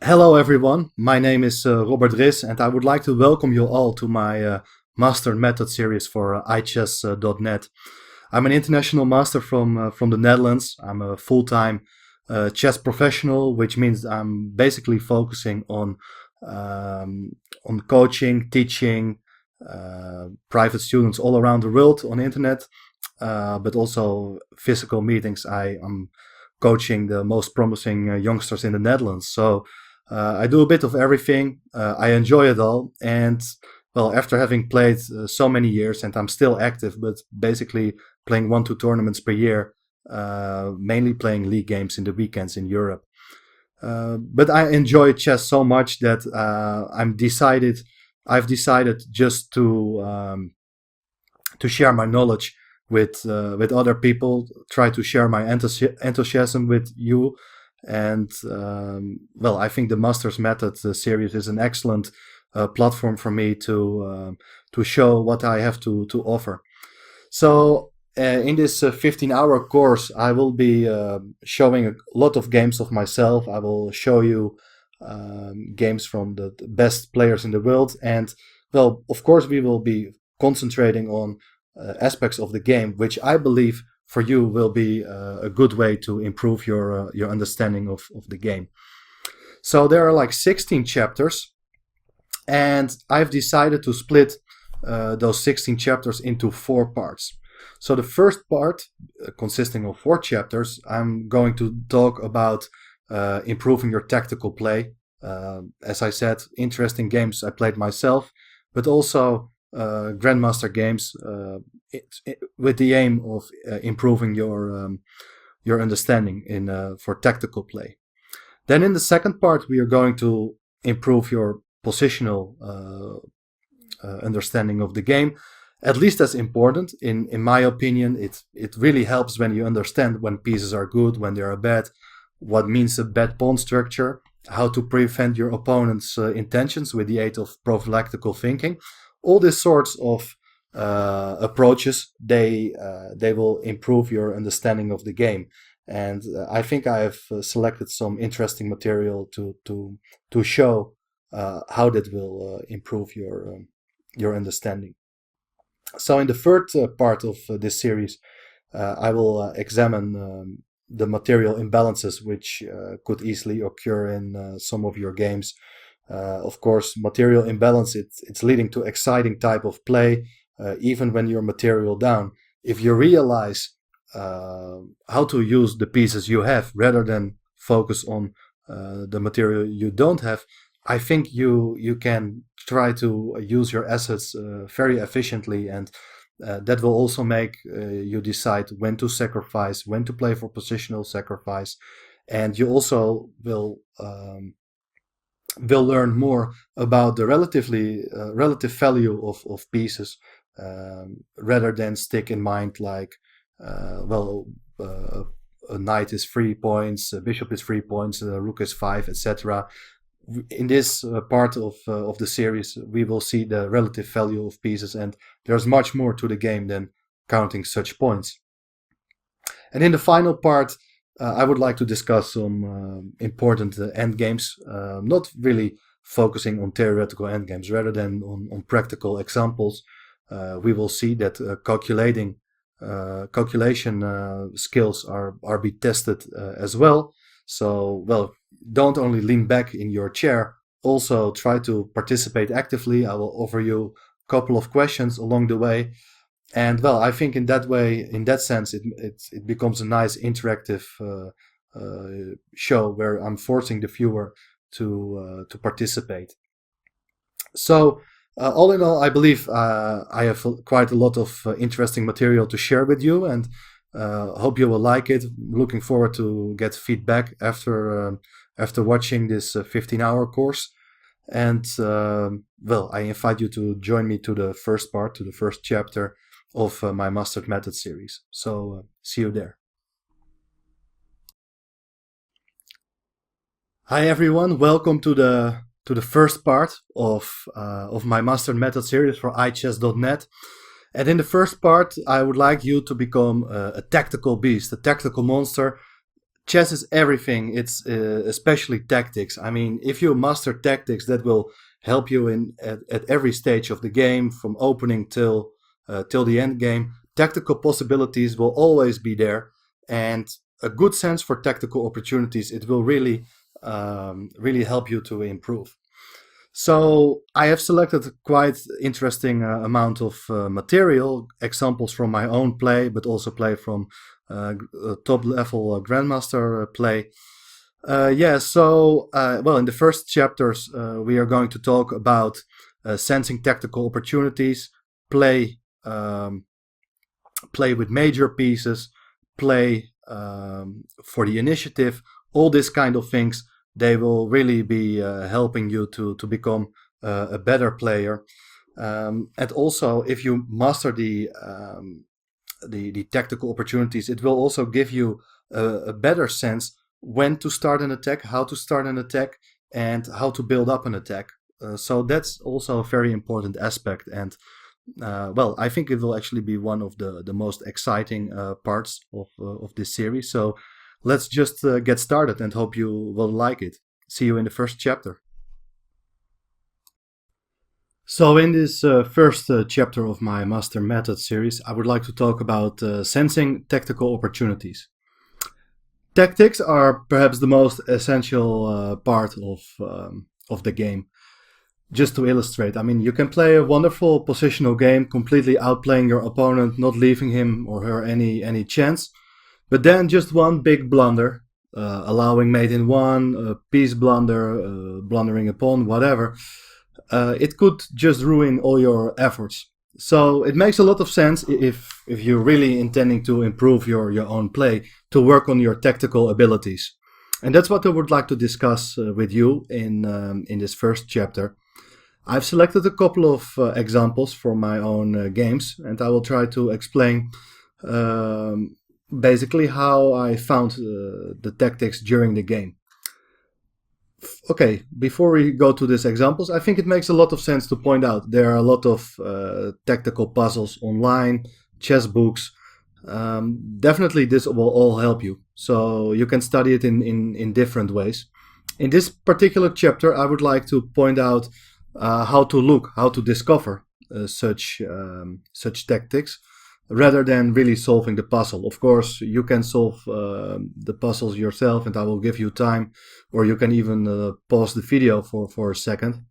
Hello, everyone. My name is Robert Ris, and I would like to welcome you all to my Master Method series for iChess.net. I'm an international master from the Netherlands. I'm a full-time chess professional, which means I'm basically focusing um, on coaching, teaching private students all around the world on the internet, but also physical meetings. I am coaching the most promising youngsters in the Netherlands. So I do a bit of everything. I enjoy it all. And well, after having played so many years, and I'm still active, but basically playing 1-2 tournaments per year, mainly playing league games in the weekends in Europe. But I enjoy chess so much that I've decided just to share my knowledge with other people, try to share my enthusiasm with you. And well, I think the Masters Method series is an excellent platform for me to show what I have to offer. So in this 15-hour course, I will be showing a lot of games of myself. I will show you games from the best players in the world, and well, of course, we will be concentrating on aspects of the game, which I believe for you will be a good way to improve your understanding of the game. So there are like 16 chapters, and I've decided to split those 16 chapters into 4 parts. So the first part, consisting of 4 chapters, I'm going to talk about improving your tactical play. As I said, interesting games I played myself, but also grandmaster games with the aim of improving your understanding in for tactical play. Then in the second part, we are going to improve your positional understanding of the game. At least as important, in my opinion. It really helps when you understand when pieces are good, when they are bad, what means a bad pawn structure, how to prevent your opponent's intentions with the aid of prophylactical thinking. All these sorts of approaches, they will improve your understanding of the game. And I think I have selected some interesting material to show how that will improve your understanding. So in the third part of this series, I will examine the material imbalances which could easily occur in some of your games. Of course, material imbalance, it's leading to exciting type of play, even when you're material down. If you realize how to use the pieces you have rather than focus on the material you don't have, I think you can try to use your assets very efficiently, and that will also make you decide when to sacrifice, when to play for positional sacrifice, and you also will learn more about the relative value of pieces, rather than stick in mind like well, a knight is 3 points, a bishop is 3 points, a rook is five, etc. In this part of the series, we will see the relative value of pieces, and there's much more to the game than counting such points. And in the final part, I would like to discuss some important endgames, not really focusing on theoretical endgames, rather than on practical examples. We will see that calculation skills are be tested as well. So, well, don't only lean back in your chair, also try to participate actively. I will offer you a couple of questions along the way. And well, I think in that way, in that sense, it becomes a nice interactive show where I'm forcing the viewer to participate. So, all in all, I believe I have quite a lot of interesting material to share with you, and hope you will like it. Looking forward to get feedback after watching this 15-hour course. And well, I invite you to join me to the first part, to the first chapter of my Mastered Method series. So see you there. Hi everyone, welcome to the first part of my Mastered Method series for iChess.net. And in the first part, I would like you to become a tactical beast, a tactical monster, chess is everything. It's especially tactics. I mean, if you master tactics, that will help you at every stage of the game, from opening till the end game. Tactical possibilities will always be there, and a good sense for tactical opportunities. It will really help you to improve. So I have selected a quite interesting amount of material, examples from my own play, but also play from top level grandmaster play. Well, in the first chapters, we are going to talk about sensing tactical opportunities, play, play with major pieces, play for the initiative, all these kind of things. They will really be helping you to become a better player. And also, if you master the tactical opportunities, it will also give you a better sense when to start an attack, how to start an attack, and how to build up an attack. So that's also a very important aspect. And well, I think it will actually be one of the most exciting parts of this series. So let's just get started and hope you will like it. See you in the first chapter. So in this first chapter of my Master Method series, I would like to talk about sensing tactical opportunities. Tactics are perhaps the most essential part of the game. Just to illustrate, I mean, you can play a wonderful positional game, completely outplaying your opponent, not leaving him or her any chance. But then just one big blunder, allowing mate in one, piece blunder, blundering a pawn, whatever, it could just ruin all your efforts. So it makes a lot of sense if you're really intending to improve your own play, to work on your tactical abilities. And that's what I would like to discuss with you in this first chapter. I've selected a couple of examples from my own games, and I will try to explain basically how I found the tactics during the game. Okay, before we go to these examples, I think it makes a lot of sense to point out there are a lot of tactical puzzles online, chess books. Definitely this will all help you, so you can study it in different ways. In this particular chapter, I would like to point out how to look, how to discover such tactics, rather than really solving the puzzle. Of course, you can solve the puzzles yourself, and I will give you time, or you can even pause the video for a second.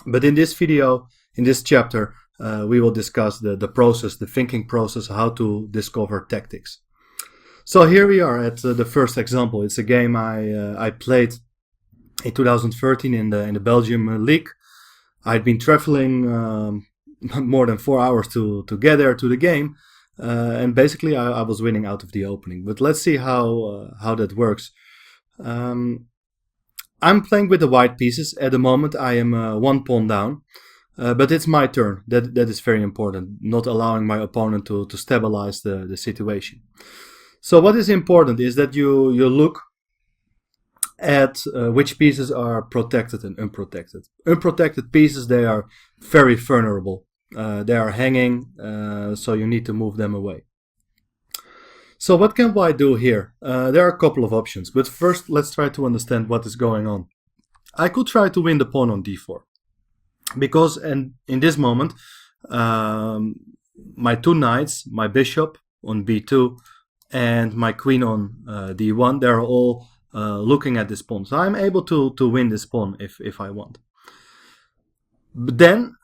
But in this video, in this chapter, we will discuss the process, the thinking process, how to discover tactics. So here we are at the first example. It's a game I played in 2013 in the Belgium League. I'd been traveling more than 4 hours to get there to the game, and basically I was winning out of the opening. But let's see how that works. I'm playing with the white pieces at the moment. I am one pawn down, but it's my turn. That is very important, not allowing my opponent to stabilize the situation. So what is important is that you look at which pieces are protected and unprotected. Unprotected pieces, they are very vulnerable. They are hanging, so you need to move them away. So what can white do here? There are a couple of options, but first let's try to understand what is going on. I could try to win the pawn on d4, because in this moment, my two knights, my bishop on b2, and my queen on d1, they're all looking at this pawn. So I'm able to win this pawn if I want. But then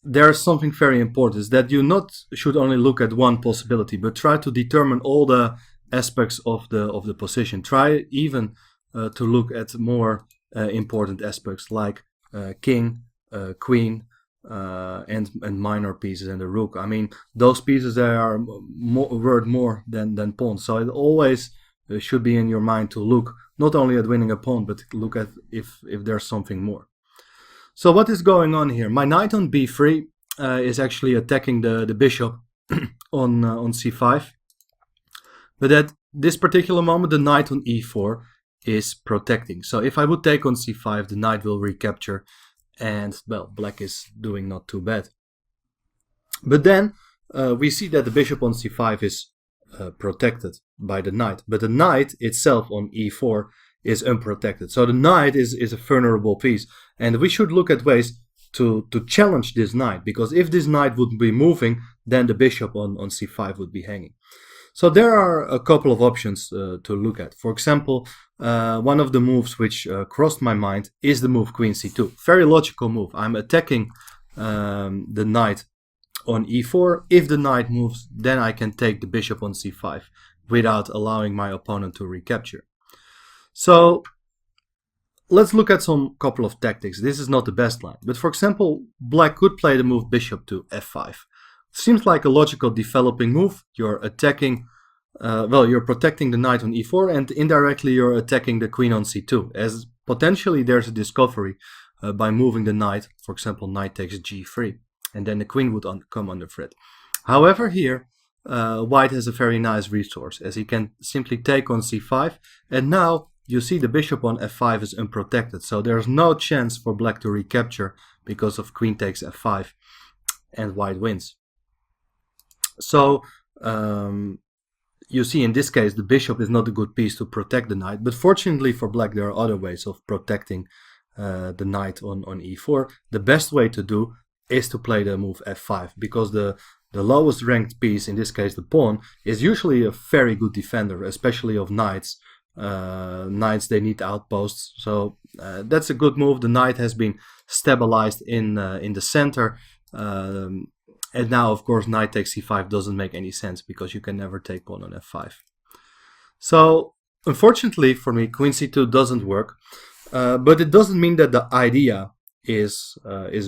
there's something very important, is that you not should only look at one possibility, but try to determine all the aspects of the position. Try even to look at more important aspects like king, queen, and minor pieces, and the rook. I mean, those pieces, they are worth more than pawns. So it always should be in your mind to look not only at winning a pawn, but look at if there's something more. So what is going on here? My knight on b3 is actually attacking the bishop on c5. But at this particular moment, the knight on e4 is protecting. So if I would take on c5, the knight will recapture, and, well, black is doing not too bad. But then we see that the bishop on c5 is protected by the knight. But the knight itself on e4 is unprotected. So the knight is a vulnerable piece. And we should look at ways to challenge this knight, because if this knight would be moving, then the bishop on c5 would be hanging. So there are a couple of options to look at. For example, one of the moves which crossed my mind is the move queen c2. Very logical move. I'm attacking the knight on e4. If the knight moves, then I can take the bishop on c5 without allowing my opponent to recapture. So let's look at some couple of tactics. This is not the best line, but for example, black could play the move bishop to f5. Seems like a logical developing move. You're attacking, you're protecting the knight on e4, and indirectly you're attacking the queen on c2, as potentially there's a discovery by moving the knight. For example, knight takes g3, and then the queen would come under threat. However, here white has a very nice resource, as he can simply take on c5, and now you see the bishop on f5 is unprotected, so there's no chance for black to recapture because of queen takes f5, and white wins. So you see in this case the bishop is not a good piece to protect the knight, but fortunately for black there are other ways of protecting the knight on e4. The best way to do is to play the move f5, because the lowest ranked piece, in this case the pawn, is usually a very good defender, especially of knights. Knights, they need outposts, so that's a good move. The knight has been stabilized in the center. And now, of course, knight takes c5 doesn't make any sense, because you can never take pawn on f5. So, unfortunately for me, queen c2 doesn't work. But it doesn't mean that the idea is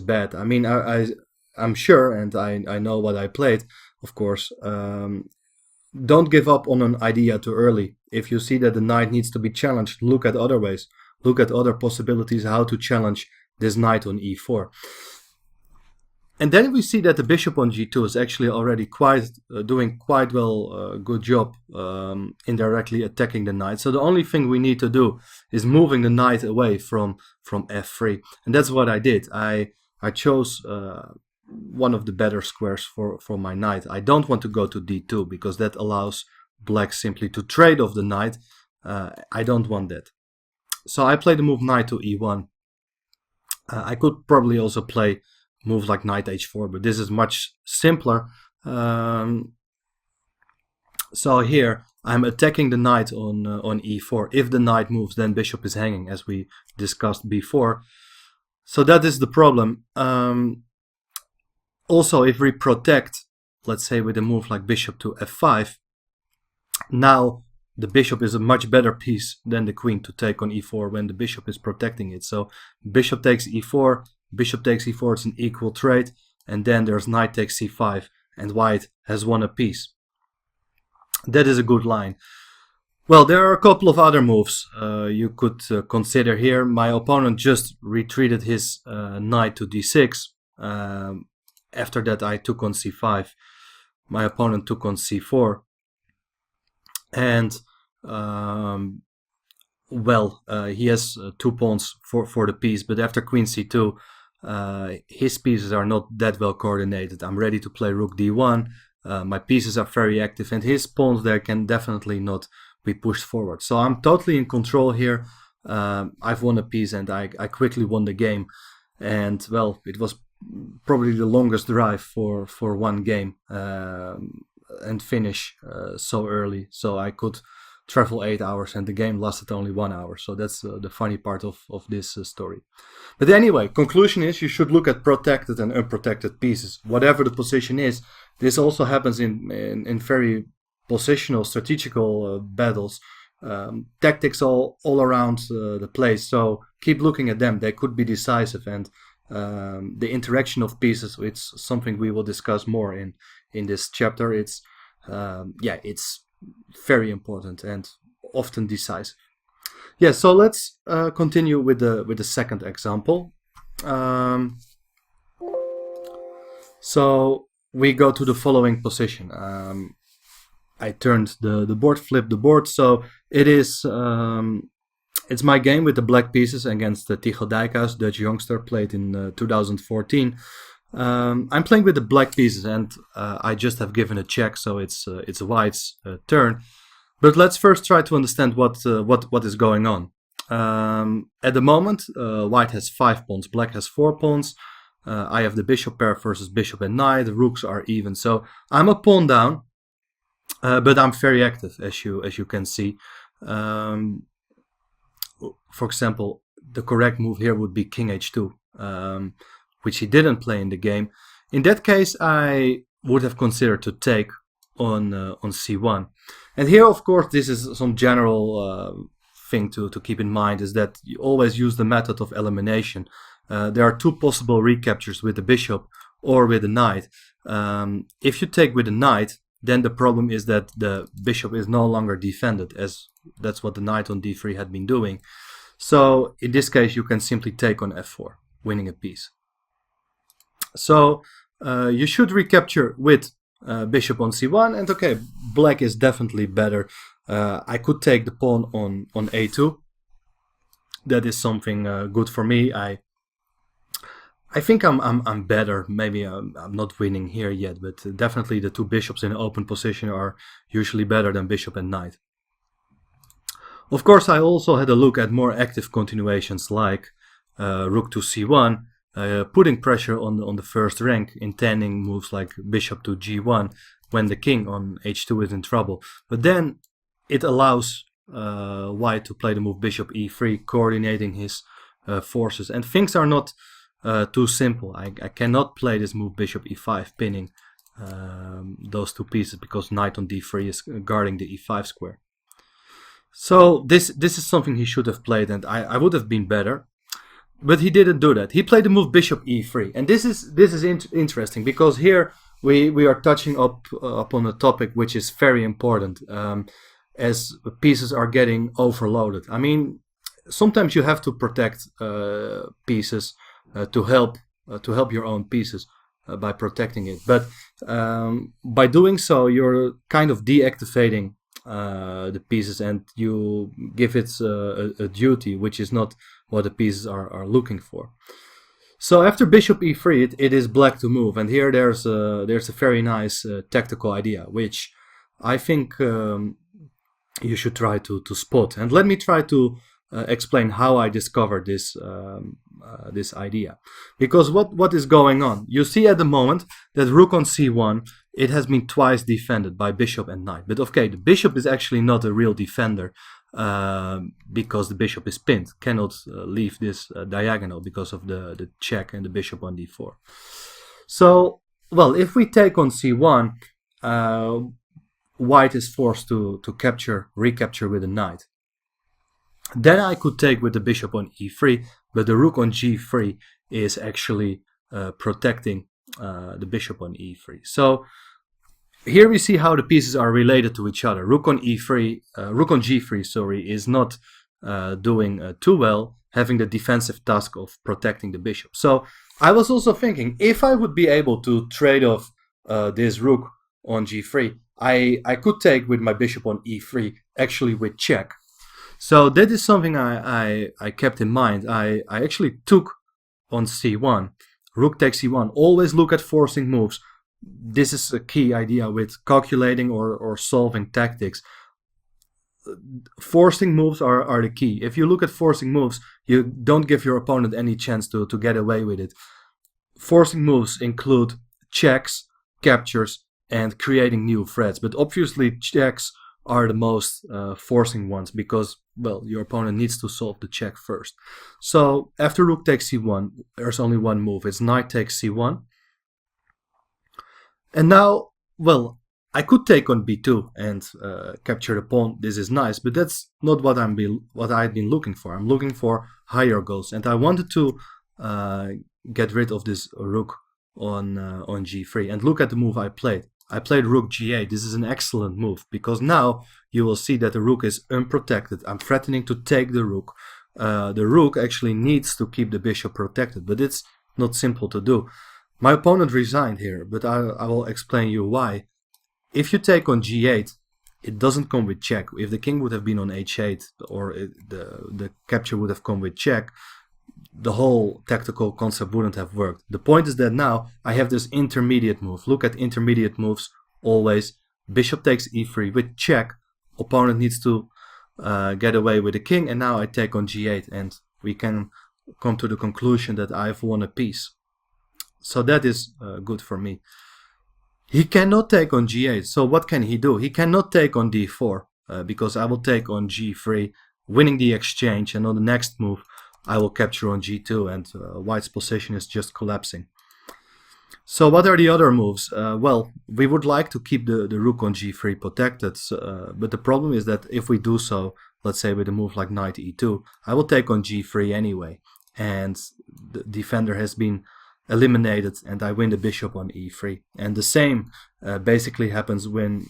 bad. I mean, I'm sure, and I know what I played, of course. Don't give up on an idea too early. If you see that the knight needs to be challenged, look at other ways. Look at other possibilities how to challenge this knight on e4. And then we see that the bishop on g2 is actually already doing quite well, good job indirectly attacking the knight. So the only thing we need to do is moving the knight away from f3, and that's what I did. I chose one of the better squares for my knight. I don't want to go to d2 because that allows black simply to trade off the knight. I don't want that. So I played the move knight to e1. I could probably also play moves like knight h4, but this is much simpler. So here I'm attacking the knight on e4. If the knight moves, then bishop is hanging, as we discussed before. So that is the problem. Also, if we protect, let's say with a move like bishop to f5, now the bishop is a much better piece than the queen to take on e4 when the bishop is protecting it. So bishop takes e4, bishop takes e4, it's an equal trade, and then there's knight takes c5, and white has won a piece. That is a good line. Well, there are a couple of other moves you could consider here. My opponent just retreated his knight to d6. After that I took on c5. My opponent took on c4. And he has 2 pawns for the piece, but after queen c2, his pieces are not that well coordinated. I'm ready to play rook d1. My pieces are very active, and his pawns there can definitely not be pushed forward. So I'm totally in control here. I've won a piece, and I quickly won the game. And well, it was probably the longest drive for one game and finish so early. So I could travel 8 hours, and the game lasted only 1 hour. So that's the funny part of this story. But anyway, conclusion is you should look at protected and unprotected pieces, whatever the position is. This also happens in very positional, strategical battles. Tactics all around the place. So keep looking at them. They could be decisive, and the interaction of pieces, it's something we will discuss more in this chapter. It's very important and often decisive. Yeah, so let's continue with the second example. So we go to the following position. I turned the board, flipped the board, so it is it's my game with the black pieces against Tycho Dijkhuis, Dutch youngster, played in 2014. I'm playing with the black pieces, and I just have given a check, so it's white's turn. But let's first try to understand what is going on. At the moment, white has 5 pawns, black has 4 pawns. I have the bishop pair versus bishop and knight. The rooks are even, so I'm a pawn down, but I'm very active, as you can see. For example, the correct move here would be king h2, which he didn't play in the game. In that case, I would have considered to take on c1. And here, of course, this is some general thing to keep in mind, is that you always use the method of elimination. There are 2 possible recaptures with the bishop or with the knight. If you take with the knight, then the problem is that the bishop is no longer defended, as that's what the knight on d3 had been doing. So in this case, you can simply take on f4, winning a piece. So you should recapture with bishop on c1, and okay, black is definitely better. I could take the pawn on a2. That is something good for me. I think I'm better. Maybe I'm not winning here yet, but definitely the 2 bishops in an open position are usually better than bishop and knight. Of course, I also had a look at more active continuations like rook to c1, putting pressure on the first rank, intending moves like bishop to g1 when the king on h2 is in trouble. But then it allows white to play the move bishop e3, coordinating his forces, and things are not too simple. I cannot play this move bishop e5, pinning those 2 pieces, because knight on d3 is guarding the e5 square. So this is something he should have played, and I would have been better, but he didn't do that. He played the move bishop e3, and this is interesting, because here we are touching upon a topic which is very important, as pieces are getting overloaded. I mean, sometimes you have to protect pieces to help your own pieces by protecting it. But by doing so, you're kind of deactivating the pieces, and you give it a duty which is not what the pieces are looking for. So after bishop e3, it is black to move, and here there's a very nice tactical idea which I think you should try to spot. And let me try to explain how I discovered this idea. Because what is going on? You see at the moment that rook on c1, it has been twice defended by bishop and knight. But okay, the bishop is actually not a real defender, because the bishop is pinned, cannot leave this diagonal because of the check and the bishop on d4. So, well, if we take on c1, white is forced to recapture with a knight. Then I could take with the bishop on e3, but the rook on g3 is actually protecting the bishop on e3. So here we see how the pieces are related to each other. Rook on g3, sorry, is not doing too well, having the defensive task of protecting the bishop. So I was also thinking, if I would be able to trade off this rook on g3, I could take with my bishop on e3, actually with check. So that is something I kept in mind. I actually took on c1, rook takes c1. Always look at forcing moves. This is a key idea with calculating or solving tactics. Forcing moves are the key. If you look at forcing moves, you don't give your opponent any chance to get away with it. Forcing moves include checks, captures, and creating new threats. But obviously checks are the most forcing ones, because, well, your opponent needs to solve the check first. So after rook takes c1, there's only one move. It's knight takes c1. And now, well, I could take on b2 and capture the pawn. This is nice, but that's not what I've been looking for. I'm looking for higher goals, and I wanted to get rid of this rook on g3. And look at the move I played. I played rook g8. This is an excellent move, because now you will see that the rook is unprotected. I'm threatening to take the rook. The rook actually needs to keep the bishop protected, but it's not simple to do. My opponent resigned here, but I will explain you why. If you take on g8, it doesn't come with check. If the king would have been on h8, or the capture would have come with check, the whole tactical concept wouldn't have worked. The point is that now I have this intermediate move. Look at intermediate moves always. Bishop takes e3 with check. Opponent needs to get away with the king, and now I take on g8, and we can come to the conclusion that I've won a piece. So that is good for me. He cannot take on g8, so what can he do? He cannot take on d4, because I will take on g3, winning the exchange, and on the next move I will capture on g2, and white's position is just collapsing. So what are the other moves? Well, we would like to keep the rook on g3 protected, but the problem is that if we do so, let's say with a move like knight e2, I will take on g3 anyway, and the defender has been eliminated, and I win the bishop on e3. And the same basically happens when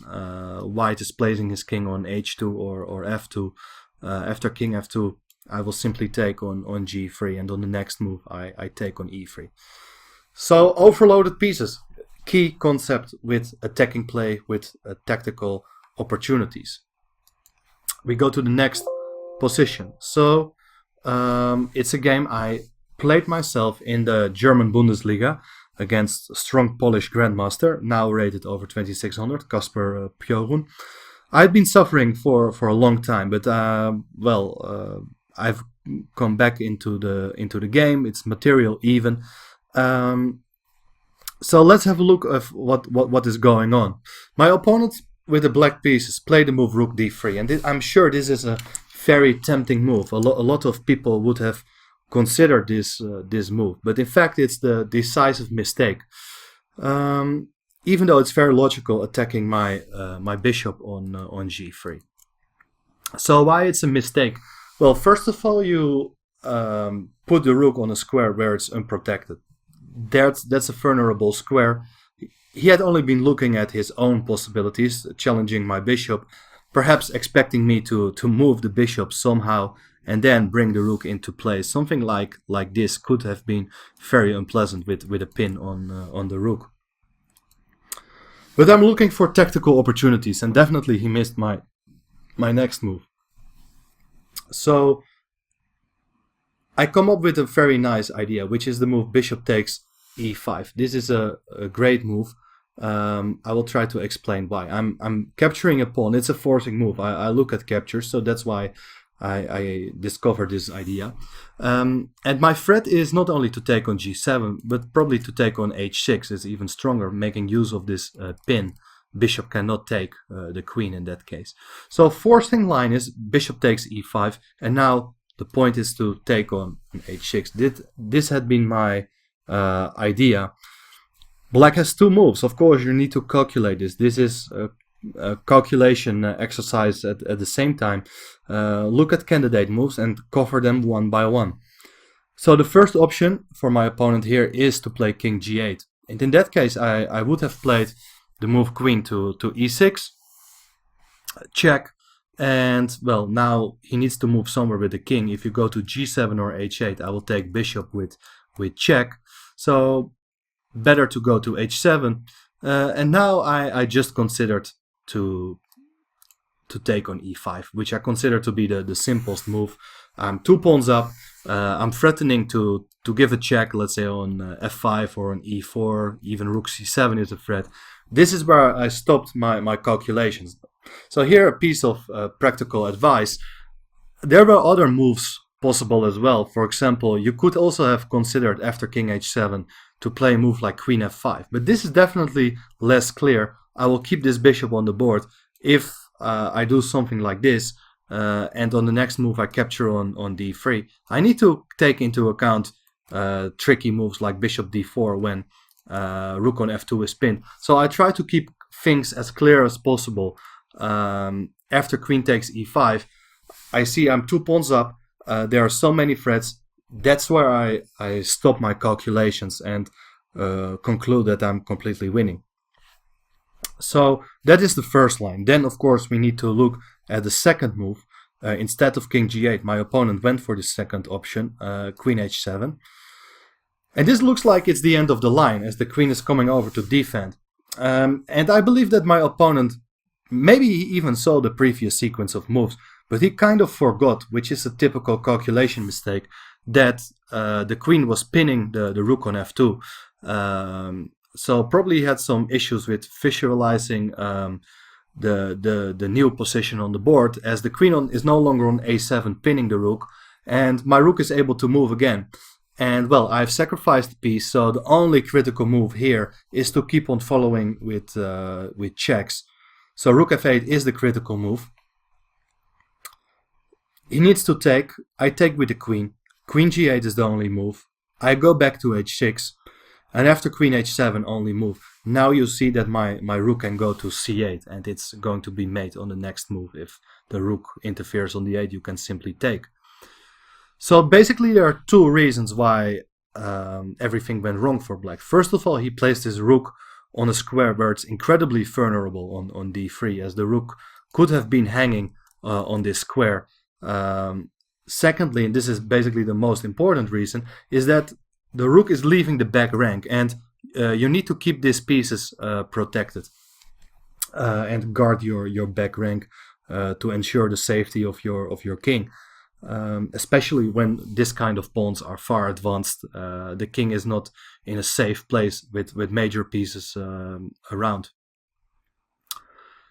white is placing his king on h2 or f2. After king f2, I will simply take on g3, and on the next move I take on e3. So overloaded pieces, key concept with attacking play, with tactical opportunities. We go to the next position. So it's a game I played myself in the German Bundesliga against a strong Polish grandmaster, now rated over 2600, Kasper Piorun. I've been suffering for a long time, but I've come back into the game. It's material even. So let's have a look at what is going on. My opponent with the black pieces played the move rook d3, and I'm sure this is a very tempting move. A lot of people would have considered this move, but in fact it's the decisive mistake. Even though it's very logical attacking my bishop on g3. So why it's a mistake? Well, first of all, you put the rook on a square where it's unprotected. That's a vulnerable square. He had only been looking at his own possibilities, challenging my bishop, perhaps expecting me to move the bishop somehow and then bring the rook into play. Something like this could have been very unpleasant with a pin on the rook. But I'm looking for tactical opportunities, and definitely he missed my next move. So I come up with a very nice idea, which is the move bishop takes e5. This is a great move. I will try to explain why. I'm capturing a pawn. It's a forcing move. I look at captures, so that's why I discovered this idea. And my threat is not only to take on g7, but probably to take on h6 is even stronger, making use of this pin. Bishop cannot take the queen in that case. So forcing line is bishop takes e5, and now the point is to take on h6. This had been my idea. Black has two moves. Of course, you need to calculate this. This is a calculation exercise at the same time. Look at candidate moves and cover them one by one. So the first option for my opponent here is to play king g8. And in that case, I would have played the move queen to e6, check, and well, now he needs to move somewhere with the king. If you go to g7 or h8, I will take bishop with check. So better to go to h7. And now I just considered to take on e5, which I consider to be the simplest move. I'm 2 pawns up. I'm threatening to give a check, let's say on f5 or on e4. Even rook c7 is a threat. This is where I stopped my calculations. So here a piece of practical advice. There were other moves possible as well. For example, you could also have considered after king h7 to play a move like queen f5. But this is definitely less clear. I will keep this bishop on the board. If I do something like this, and on the next move I capture on d3, I need to take into account tricky moves like bishop d4 when rook on f2 is pinned. So I try to keep things as clear as possible. After queen takes e5, I see I'm 2 pawns up. There are so many threats. That's where I stop my calculations and conclude that I'm completely winning. So that is the first line. Then of course we need to look at the second move. Instead of king g8, my opponent went for the second option, queen h7. And this looks like it's the end of the line, as the queen is coming over to defend. And I believe that my opponent, maybe he even saw the previous sequence of moves, but he kind of forgot, which is a typical calculation mistake, that the queen was pinning the rook on f2. So probably he had some issues with visualizing the new position on the board, as the queen is no longer on a7 pinning the rook, and my rook is able to move again. And well, I've sacrificed the piece, so the only critical move here is to keep on following with checks. So rook f8 is the critical move. He needs to take. I take with the queen. Queen g8 is the only move. I go back to h6, and after queen h7 only move. Now you see that my rook can go to c8, and it's going to be mate on the next move. If the rook interferes on the 8, you can simply take. So basically there are two reasons why everything went wrong for black. First of all, he placed his rook on a square where it's incredibly vulnerable on d3, as the rook could have been hanging on this square. Secondly, and this is basically the most important reason, is that the rook is leaving the back rank, and you need to keep these pieces protected and guard your back rank to ensure the safety of your king. Especially when this kind of pawns are far advanced, the king is not in a safe place with major pieces around.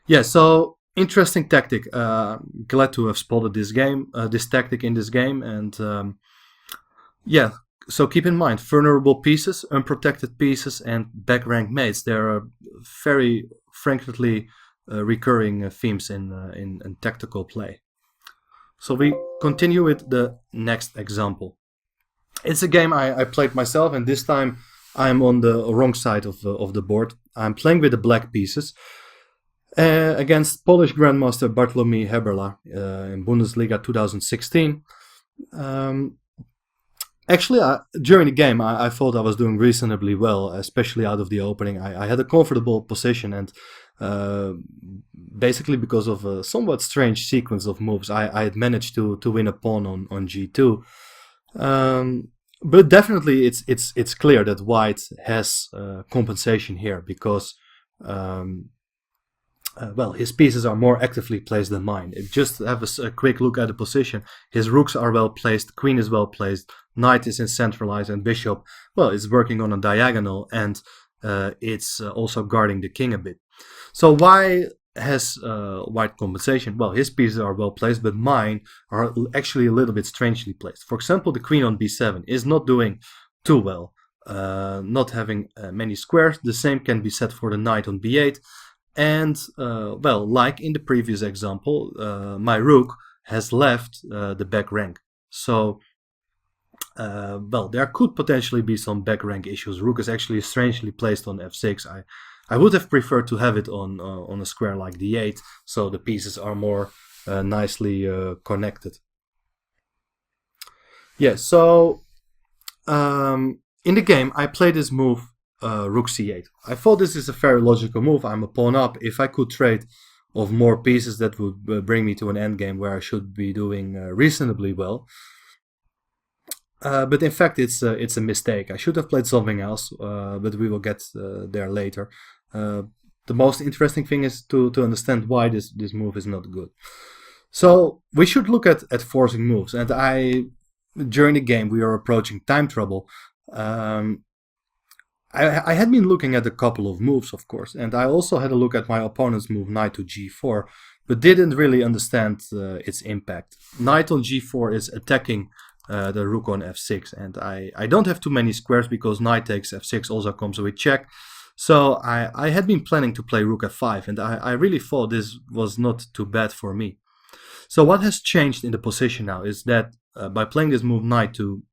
Yeah, so interesting tactic. Glad to have spotted this tactic in this game, and yeah. So keep in mind, vulnerable pieces, unprotected pieces, and back rank mates. There are very frequently recurring themes in tactical play. So we continue with the next example. It's a game I played myself, and this time I'm on the wrong side of the board. I'm playing with the black pieces against Polish Grandmaster Bartłomiej Heberla in Bundesliga 2016. Actually, during the game, I thought I was doing reasonably well, especially out of the opening. I had a comfortable position, and basically because of a somewhat strange sequence of moves, I had managed to win a pawn on g2. But definitely, it's clear that white has compensation here, because well, his pieces are more actively placed than mine. Just have a quick look at the position. His rooks are well placed, queen is well placed, knight is in centralized, and bishop, well, is working on a diagonal, and it's also guarding the king a bit. So why has white compensation? Well, his pieces are well placed, but mine are actually a little bit strangely placed. For example, the queen on b7 is not doing too well, not having many squares. The same can be said for the knight on b8. And, well, like in the previous example, my rook has left the back rank. So, well, there could potentially be some back rank issues. Rook is actually strangely placed on f6. I would have preferred to have it on a square like d8, so the pieces are more nicely connected. Yeah, so in the game, I played this move rook c8. I thought this is a very logical move. I'm a pawn up. If I could trade of more pieces, that would bring me to an endgame where I should be doing reasonably well. But in fact, it's a mistake. I should have played something else, but we will get there later. The most interesting thing is to understand why this move is not good. So we should look at forcing moves. And during the game, we are approaching time trouble. I had been looking at a couple of moves, of course, and I also had a look at my opponent's move knight to g4, but didn't really understand its impact. Knight on g4 is attacking the rook on f6, and I don't have too many squares because knight takes f6 also comes with check. So I had been planning to play rook f5, and I really thought this was not too bad for me. So what has changed in the position now is that by playing this move knight to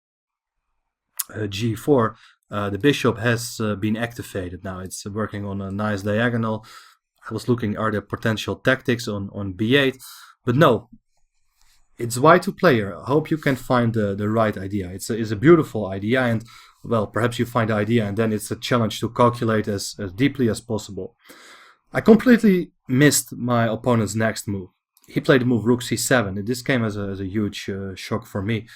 g4, the bishop has been activated now. It's working on a nice diagonal. I was looking, are there potential tactics on b8? But no, it's white to play here. I hope you can find the right idea. It's a beautiful idea, and well, perhaps you find the idea, and then it's a challenge to calculate as deeply as possible. I completely missed my opponent's next move. He played the move rook c7, and this came as a huge shock for me.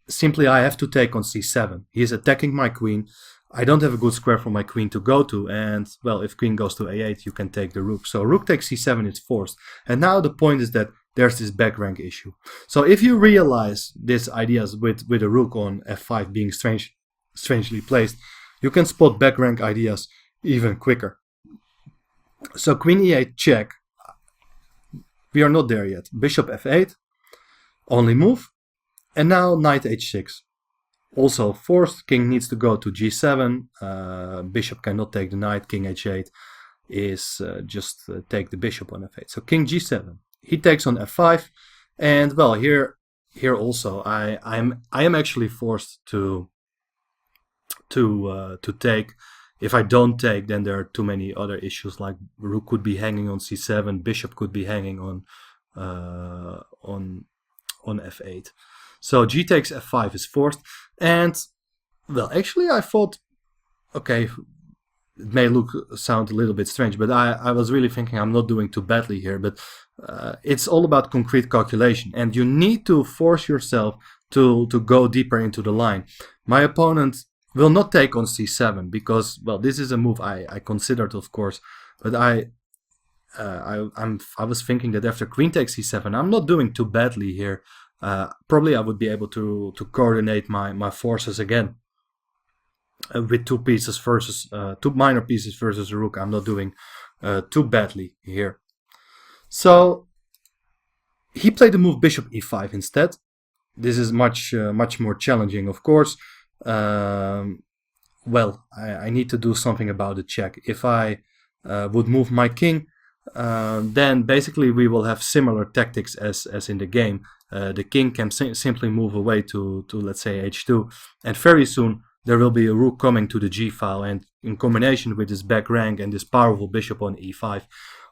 Simply, I have to take on c7. He is attacking my queen. I don't have a good square for my queen to go to, and, well, if queen goes to a8, you can take the rook. So rook takes c7 is forced. And now the point is that there's this back rank issue. So if you realize these ideas with a rook on f5 being strangely placed, you can spot back rank ideas even quicker. So queen e8 check. We are not there yet. Bishop f8, only move. And now knight h6. Also forced, king needs to go to g7. Bishop cannot take the knight. King h8 is just take the bishop on f8. So king g7. He takes on f5, and well, here also I am actually forced to take. If I don't take, then there are too many other issues, like rook could be hanging on c7, bishop could be hanging on f8. So g takes f5 is forced, and well, actually I thought, okay, it may sound a little bit strange, but I was really thinking I'm not doing too badly here, but it's all about concrete calculation, and you need to force yourself to go deeper into the line. My opponent will not take on c7 because, well, this is a move I considered, of course, but I was thinking that after queen takes c7, I'm not doing too badly here. Probably I would be able to coordinate my forces again. With two minor pieces versus a rook, I'm not doing too badly here. So he played the move bishop e5 instead. This is much more challenging, of course. Well, I need to do something about the check. If I would move my king, then basically we will have similar tactics as in the game. The king can simply move away to let's say h2, and very soon there will be a rook coming to the g file, and in combination with this back rank and this powerful bishop on e5,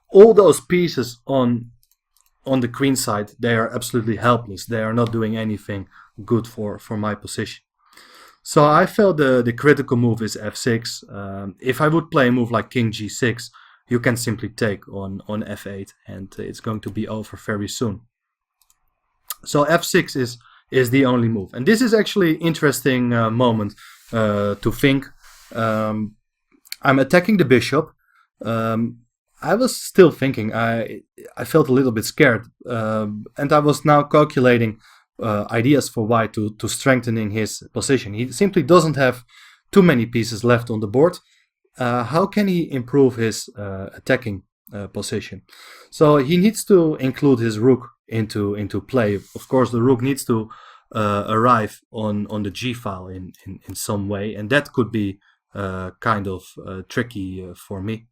all those pieces on the queen side, they are absolutely helpless. They are not doing anything good for my position. So I felt the critical move is f6. If I would play a move like king g6, you can simply take on f8, and it's going to be over very soon. So f6 is the only move, and this is actually an interesting moment to think. I'm attacking the bishop. I was still thinking. I felt a little bit scared, and I was now calculating ideas for white to strengthening his position. He simply doesn't have too many pieces left on the board. How can he improve his attacking position? So he needs to include his rook into play. Of course, the rook needs to arrive on the g file in some way, and that could be kind of tricky for me.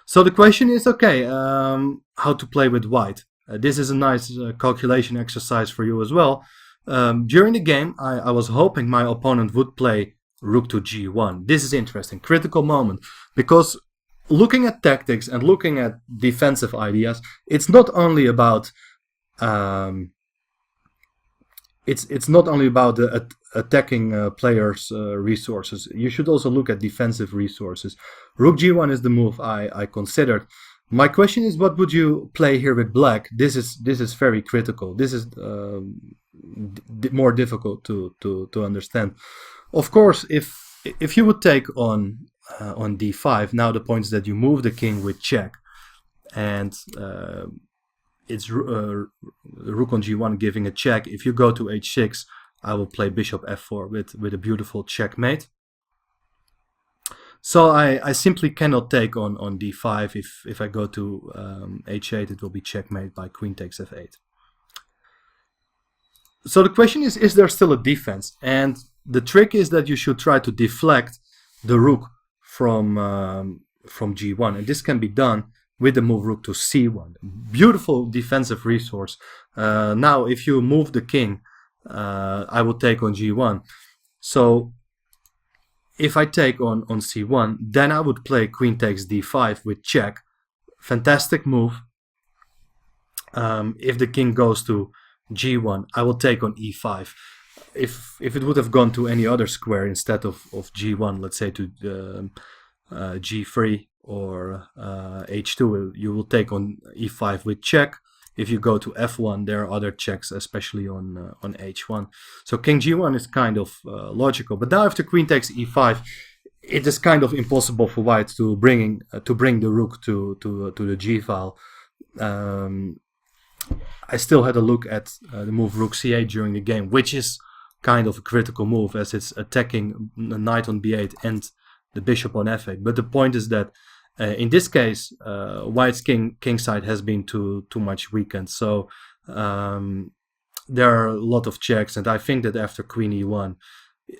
So the question is, okay, how to play with white? This is a nice calculation exercise for you as well. During the game, I was hoping my opponent would play rook to g1. This is interesting, critical moment, because looking at tactics and looking at defensive ideas, it's not only about it's not only about the attacking players' resources. You should also look at defensive resources. Rook g1 is the move I considered. My question is, what would you play here with black? This is very critical. This is more difficult to understand. Of course, if you would take on d5, now the point is that you move the king with check, and it's rook on g1 giving a check. If you go to h6, I will play bishop f4 with a beautiful checkmate. So I simply cannot take on d5. If I go to h8, it will be checkmate by queen takes f8. So the question is there still a defense? And the trick is that you should try to deflect the rook from g1, and this can be done with the move rook to c1. Beautiful defensive resource. Now, if you move the king, I will take on g1. So if I take on c1, then I would play queen takes d5 with check. Fantastic move. If the king goes to g1, I will take on e5. If it would have gone to any other square instead of g1, let's say to g3 or h2, you will take on e5 with check. If you go to f1, there are other checks, especially on h1. So king g1 is kind of logical. But now after queen takes e5, it is kind of impossible for white to bring the rook to the g file. um, I still had a look at the move rook c8 during the game, which is kind of a critical move as it's attacking the knight on b8 and the bishop on f8. But the point is that in this case, white's king side has been too much weakened. So there are a lot of checks, and I think that after queen e1,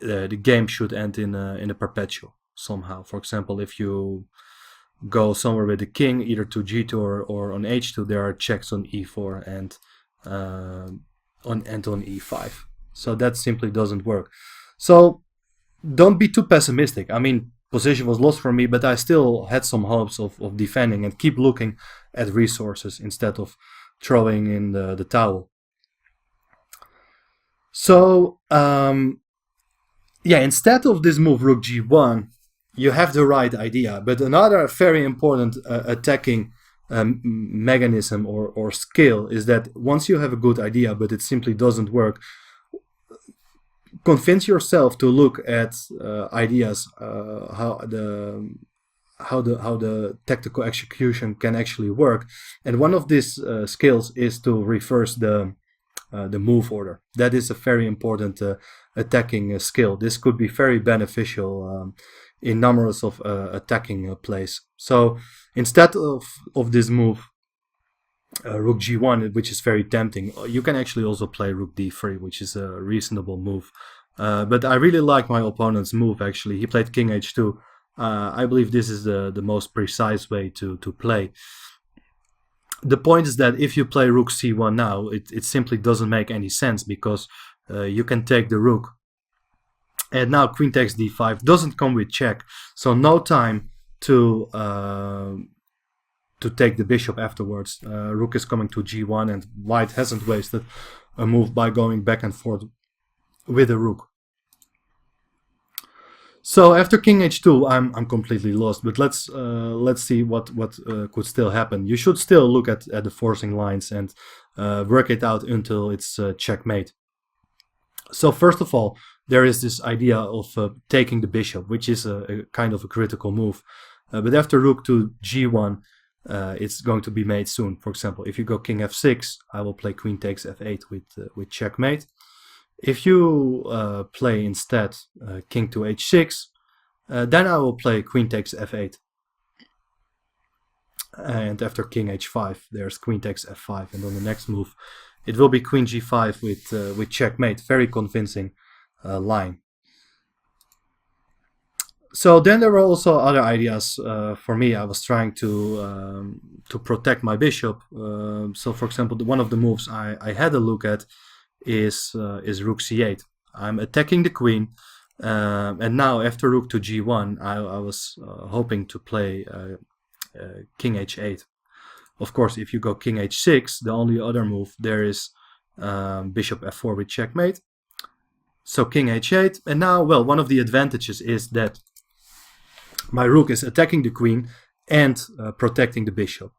the game should end in a perpetual somehow. For example, if you go somewhere with the king, either to g2 or on h2, there are checks on e4 and on e5. So that simply doesn't work. So don't be too pessimistic. I mean, position was lost for me, but I still had some hopes of defending and keep looking at resources instead of throwing in the towel. So yeah, instead of this move rook g1, you have the right idea. But another very important attacking mechanism or skill is that once you have a good idea, but it simply doesn't work, convince yourself to look at ideas, how the tactical execution can actually work. And one of these skills is to reverse the move order. That is a very important attacking skill. This could be very beneficial in numerous of attacking plays. So instead of this move rook g1, which is very tempting, you can actually also play rook d3, which is a reasonable move. But I really like my opponent's move. Actually, he played king h2. I believe this is the most precise way to play. The point is that if you play rook c1 now, it simply doesn't make any sense, because you can take the rook, and now queen takes d5 doesn't come with check, so no time to take the bishop afterwards. Rook is coming to g1, and white hasn't wasted a move by going back and forth with a rook. So after king h2, I'm completely lost. But let's see what could still happen. You should still look at the forcing lines and work it out until it's checkmate. So first of all, there is this idea of taking the bishop, which is a kind of a critical move. But after rook to g1, it's going to be made soon. For example, if you go king f6, I will play queen takes f8 with checkmate. If you play instead king to h6, then I will play queen takes f8. And after king h5, there's queen takes f5. And on the next move, it will be queen g5 with checkmate. Very convincing line. So then there were also other ideas for me. I was trying to protect my bishop. So for example, one of the moves I had a look at is rook c8. I'm attacking the queen, and now after rook to g1, I was hoping to play king h8. Of course, if you go king h6, the only other move there is bishop f4 with checkmate. So king h8, and now, well, one of the advantages is that my rook is attacking the queen and protecting the bishop.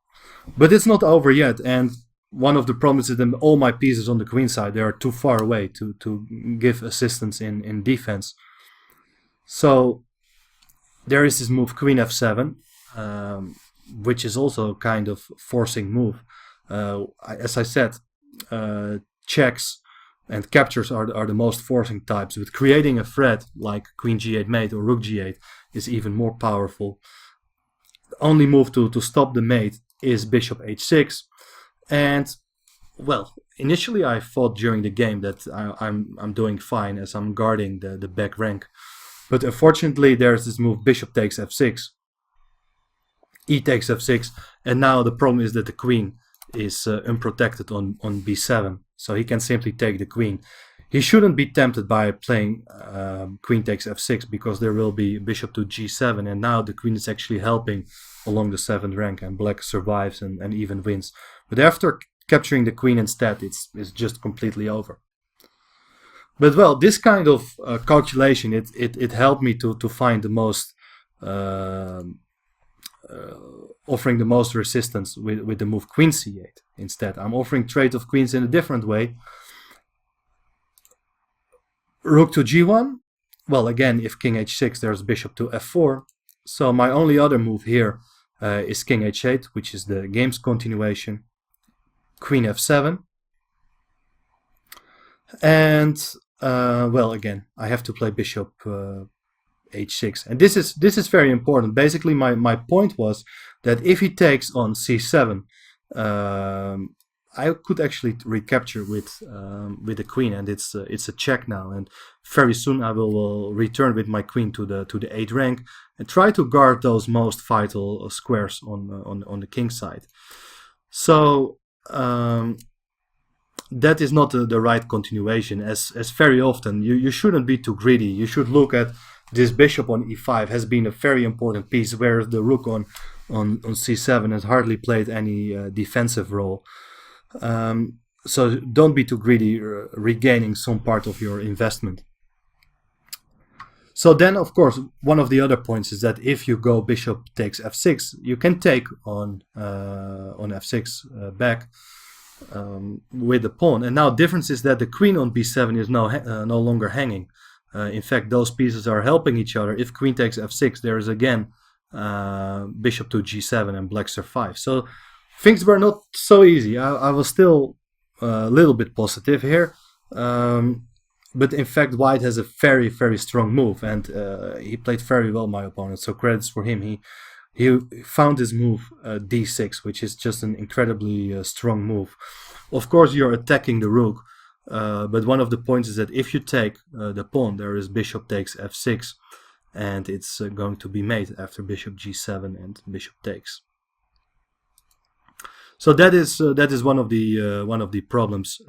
But it's not over yet, and one of the problems is that all my pieces on the queen side, they are too far away to give assistance in defense. So there is this move queen f7, which is also a kind of forcing move. As I said, checks and captures are the most forcing types, but creating a threat like queen g8 mate or rook g8 is even more powerful. The only move to stop the mate is bishop h6. And, well, initially I thought during the game that I'm doing fine as I'm guarding the back rank. But unfortunately there's this move bishop takes f6, e takes f6, and now the problem is that the queen is unprotected on b7. So he can simply take the queen. He shouldn't be tempted by playing queen takes f6, because there will be bishop to g7, and now the queen is actually helping along the 7th rank, and black survives and even wins. But after capturing the queen instead, it's just completely over. But, well, this kind of calculation, it helped me to find the most offering the most resistance with the move queen c8 instead. I'm offering trade of queens in a different way. Rook to g1. Well, again, if king h6, there's bishop to f4. So my only other move here is king h8, which is the game's continuation, queen f7, and well, again, I have to play bishop h6, and this is very important. Basically, my point was that if he takes on c7, I could actually recapture with the queen, and it's a check now. And very soon I will return with my queen to the 8th rank and try to guard those most vital squares on the king side. So that is not the right continuation, as very often you shouldn't be too greedy. You should look at this bishop on e5 has been a very important piece, whereas the rook on c7 has hardly played any defensive role. So don't be too greedy regaining some part of your investment. So then, of course, one of the other points is that if you go bishop takes f6, you can take on f6 back with the pawn. And now difference is that the queen on b7 is now no longer hanging. In fact, those pieces are helping each other. If queen takes f6, there is again bishop to g7 and black survives. So things were not so easy. I was still a little bit positive here. But in fact, white has a very, very strong move, and he played very well, my opponent. So credits for him. He found his move d6, which is just an incredibly strong move. Of course, you're attacking the rook, but one of the points is that if you take the pawn, there is bishop takes f6, and it's going to be mate after bishop g7 and bishop takes. So that is one of the problems.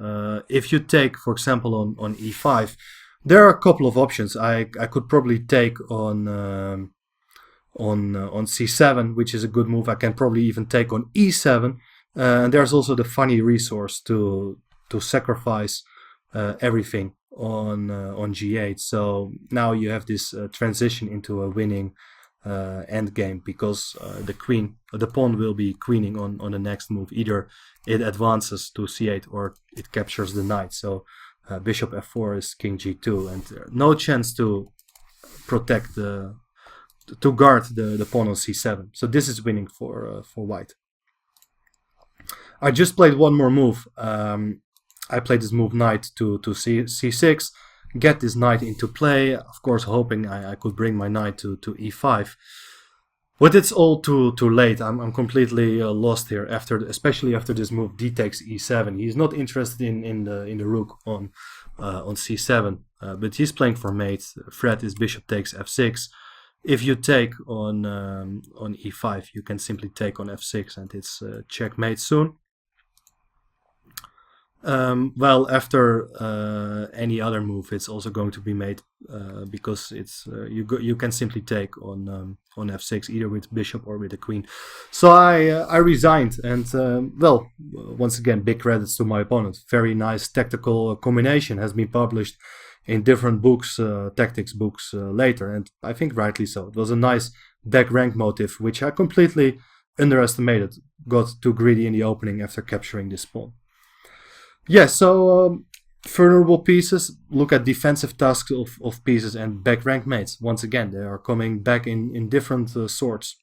If you take, for example, on e5, there are a couple of options. I could probably take on c7, which is a good move. I can probably even take on e7, and there's also the funny resource to sacrifice everything on g8. So now you have this transition into a winning endgame, because the pawn will be queening on the next move. Either it advances to c8 or it captures the knight. So bishop f4 is king g2, and no chance to protect to guard the pawn on c7. So this is winning for white. I just played one more move. I played this move knight to c6. Get this knight into play, of course, hoping I could bring my knight to e5. But it's all too late. I'm completely lost here, especially after this move d takes e7. He's not interested in the rook on c7, but he's playing for mate. Threat is bishop takes f6. If you take on e5, you can simply take on f6, and it's checkmate soon. Well, after any other move, it's also going to be made because it's you can simply take on f6 either with bishop or with the queen. So I resigned, and well, once again, big credits to my opponent. Very nice tactical combination has been published in different books, tactics books later, and I think rightly so. It was a nice back rank motive, which I completely underestimated. Got too greedy in the opening after capturing this pawn. Yeah, so vulnerable pieces, look at defensive tasks of pieces and back rank mates. Once again, they are coming back in different sorts.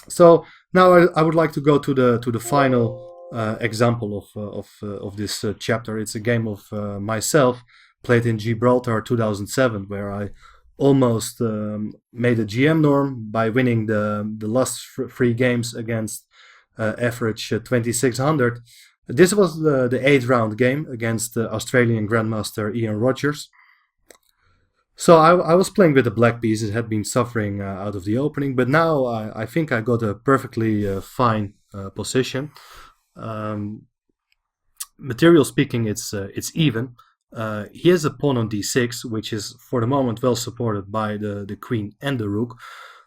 So now I would like to go to the final example of this chapter. It's a game of myself, played in Gibraltar 2007, where I almost made a GM norm by winning the last 3 games against average 2600. This was the 8th round game against the Australian Grandmaster Ian Rogers. So I was playing with the black pieces, had been suffering out of the opening, but now I think I got a perfectly fine position. Material speaking, it's even. He has a pawn on d6, which is for the moment well supported by the queen and the rook.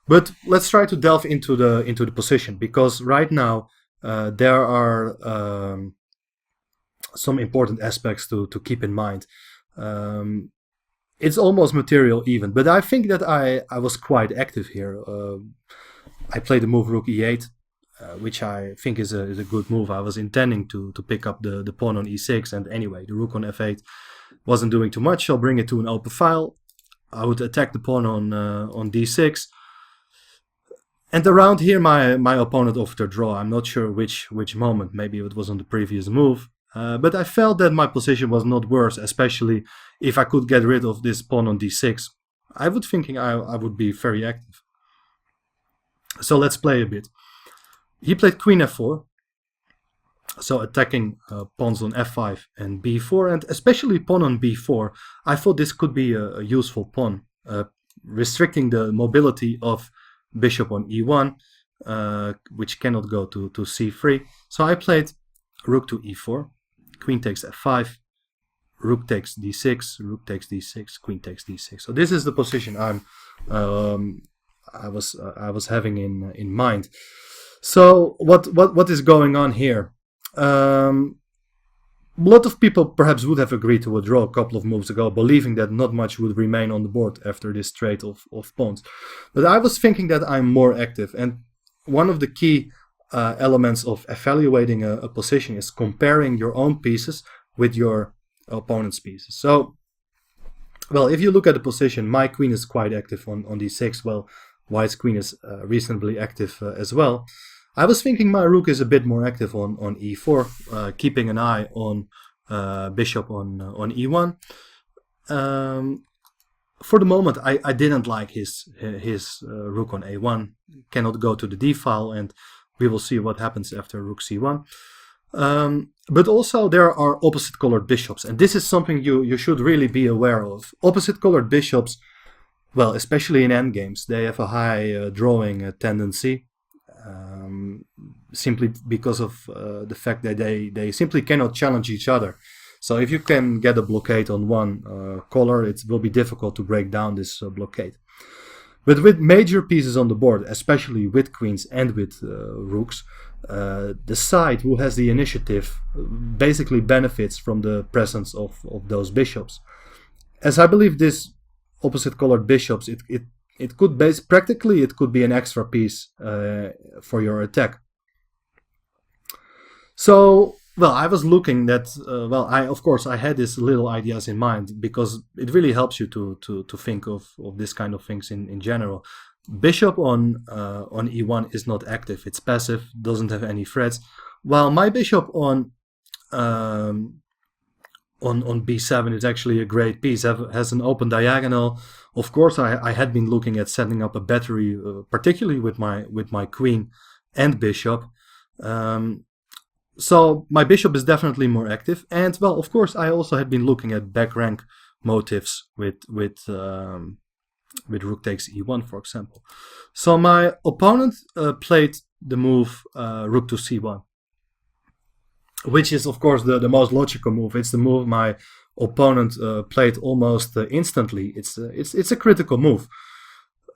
But let's try to delve into the position, because right now there are some important aspects to keep in mind. It's almost material even, but I think that I was quite active here. I played the move rook e8, which I think is a good move. I was intending to pick up the pawn on e6, and anyway, the rook on f8 wasn't doing too much. I'll bring it to an open file. I would attack the pawn on d6. And around here, my opponent offered a draw. I'm not sure which moment. Maybe it was on the previous move. But I felt that my position was not worse, especially if I could get rid of this pawn on d6. I would thinking I would be very active. So let's play a bit. He played queen f4. So attacking pawns on f5 and b4, and especially pawn on b4. I thought this could be a useful pawn, restricting the mobility of bishop on e1, which cannot go to c3. So I played rook to e4, queen takes f5, rook takes d6, rook takes d6, queen takes d6. So this is the position I was having in mind. So what is going on here? A lot of people perhaps would have agreed to a draw a couple of moves ago, believing that not much would remain on the board after this trade of pawns. But I was thinking that I'm more active, and one of the key elements of evaluating a position is comparing your own pieces with your opponent's pieces. So, well, if you look at the position, my queen is quite active on d6, well, white's queen is reasonably active as well. I was thinking my rook is a bit more active on e4, keeping an eye on bishop on e1. For the moment, I didn't like his rook on a1. Cannot go to the d file, and we will see what happens after rook c1. But also there are opposite colored bishops, and this is something you should really be aware of. Opposite colored bishops, well, especially in endgames, they have a high drawing tendency. Simply because of the fact that they simply cannot challenge each other. So if you can get a blockade on one color, it will be difficult to break down this blockade. But with major pieces on the board, especially with queens and with rooks, the side who has the initiative basically benefits from the presence of those bishops. As I believe this opposite colored bishops, it could practically it could be an extra piece for your attack. So, well, I was looking at, of course I had these little ideas in mind because it really helps you to think of this kind of things in general. Bishop on e1 is not active; it's passive, doesn't have any threats. While my bishop on b7 is actually a great piece, has an open diagonal. Of course, I had been looking at setting up a battery, particularly with my queen and bishop. So my bishop is definitely more active, and well, of course, I also had been looking at back rank motives with rook takes e1, for example. So my opponent played the move rook to c1, which is, of course, the most logical move. It's the move my opponent played almost instantly. It's a critical move.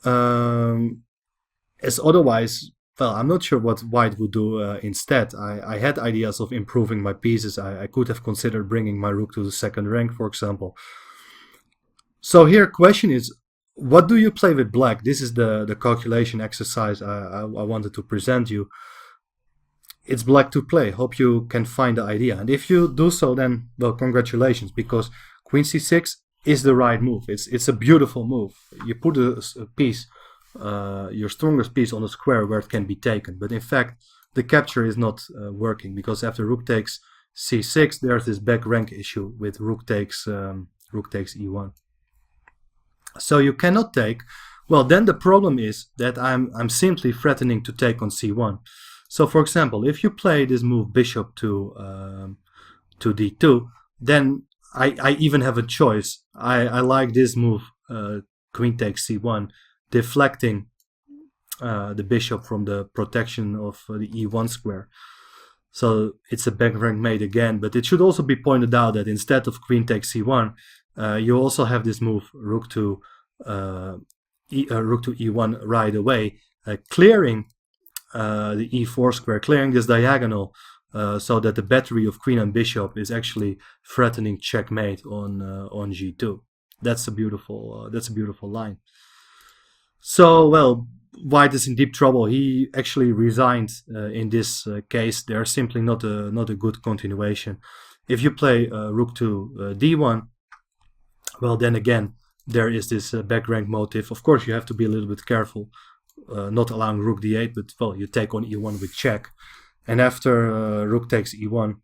As otherwise, well, I'm not sure what white would do instead. I had ideas of improving my pieces. I could have considered bringing my rook to the second rank, for example. So here, question is, what do you play with black? This is the calculation exercise I wanted to present you. It's black to play. Hope you can find the idea. And if you do so, then, well, congratulations, because queen c6 is the right move. It's a beautiful move. You put a piece, your strongest piece, on a square where it can be taken. But in fact, the capture is not working, because after rook takes c6, there's this back rank issue with rook takes e1. So you cannot take. Well, then the problem is that I'm simply threatening to take on c1. So, for example, if you play this move bishop to d2, then I even have a choice. I like this move, queen takes c1, deflecting the bishop from the protection of the e1 square. So it's a back rank mate again, but it should also be pointed out that instead of queen takes c1, you also have this move rook to e1 right away, clearing the e4 square, clearing this diagonal, so that the battery of queen and bishop is actually threatening checkmate on g2. That's a beautiful line. So, well, white is in deep trouble. He actually resigned in this case. There's simply not a good continuation. If you play rook to d1, well, then again, there is this back rank motive. Of course, you have to be a little bit careful not allowing rook d8, but well, you take on e1 with check. And after rook takes e1,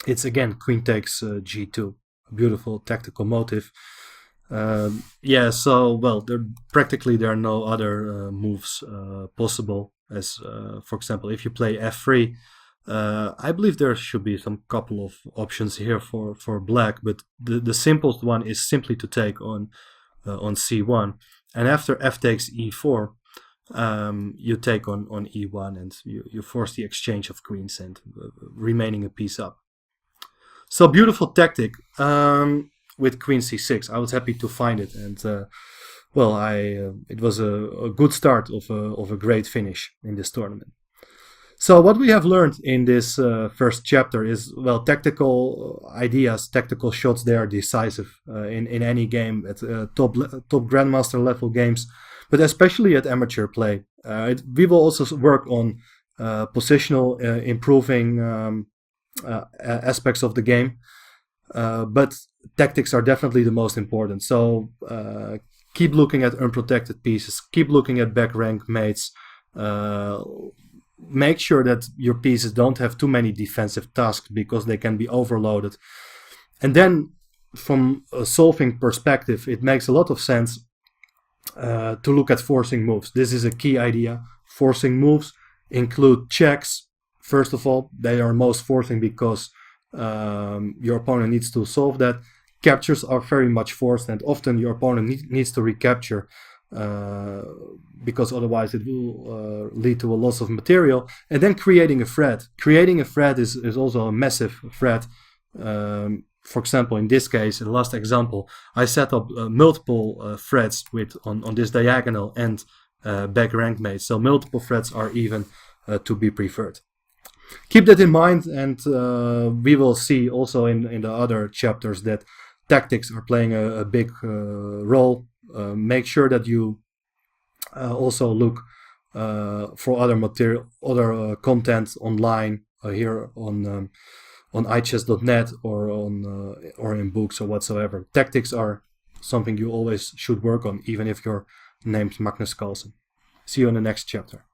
it's again queen takes g2. Beautiful tactical motive. Yeah, so well, there are no other moves possible. As for example, if you play f3, I believe there should be some couple of options here for black, but the simplest one is simply to take on c1, and after f takes e4, you take on e1, and you force the exchange of queens and remaining a piece up. So beautiful tactic with queen c6. I was happy to find it, and well, it was a good start of a great finish in this tournament. So what we have learned in this first chapter is, well, tactical ideas, tactical shots, they are decisive in any game at top grandmaster level games, but especially at amateur play. We will also work on positional improving aspects of the game, but tactics are definitely the most important. So keep looking at unprotected pieces, keep looking at back rank mates. Make sure that your pieces don't have too many defensive tasks because they can be overloaded. And then from a solving perspective, it makes a lot of sense to look at forcing moves. This is a key idea. Forcing moves include checks. First of all, they are most forcing because your opponent needs to solve that. Captures are very much forced, and often your opponent needs to recapture because otherwise it will lead to a loss of material. And then creating a threat. Creating a threat is also a massive threat. For example, in this case, in the last example, I set up multiple threats on this diagonal and back rank mates. So multiple threats are even to be preferred. Keep that in mind, and we will see also in the other chapters that tactics are playing a big role. Make sure that you also look for other material, other content online here on ichess.net or in books or whatsoever. Tactics are something you always should work on, even if you're named Magnus Carlsen. See you in the next chapter.